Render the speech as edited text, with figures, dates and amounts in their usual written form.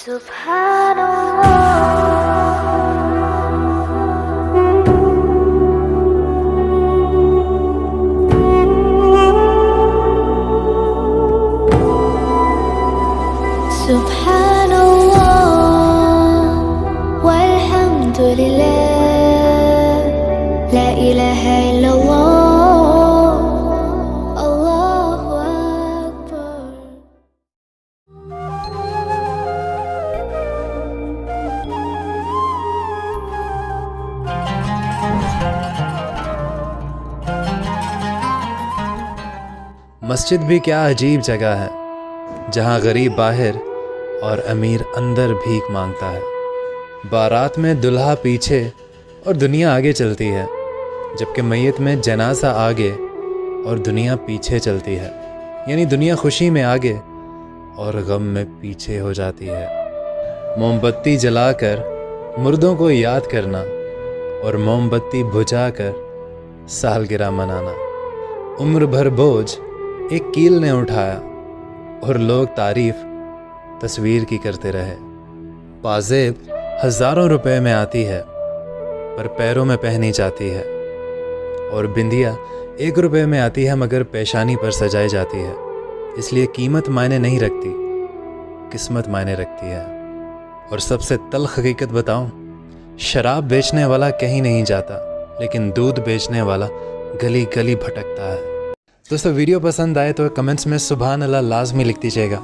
Subhanallah walhamdulillah la ilaha illallah Allahu Akbar. مسجد بھی کیا عجیب جگہ ہے جہاں غریب باہر اور امیر اندر بھیک مانگتا ہے. بارات میں دلہا پیچھے اور دنیا آگے چلتی ہے، جبکہ میت میں جنازہ آگے اور دنیا پیچھے چلتی ہے. یعنی دنیا خوشی میں آگے اور غم میں پیچھے ہو جاتی ہے. موم بتی جلا کر مردوں کو یاد کرنا اور موم بتی بجھا کر سالگرہ منانا. عمر بھر بوجھ ایک کیل نے اٹھایا اور لوگ تعریف تصویر کی کرتے رہے. پازیب ہزاروں روپے میں آتی ہے پر پیروں میں پہنی جاتی ہے، اور بندیا 1 روپے میں آتی ہے مگر پیشانی پر سجائی جاتی ہے. اس لیے قیمت معنی نہیں رکھتی، قسمت معنی رکھتی ہے. اور سب سے تلخ حقیقت بتاؤں، شراب بیچنے والا کہیں نہیں جاتا لیکن دودھ بیچنے والا گلی گلی بھٹکتا ہے. دوستو ویڈیو پسند آئے تو کمنٹس میں سبحان اللہ لازمی لکھ دیجیے گا.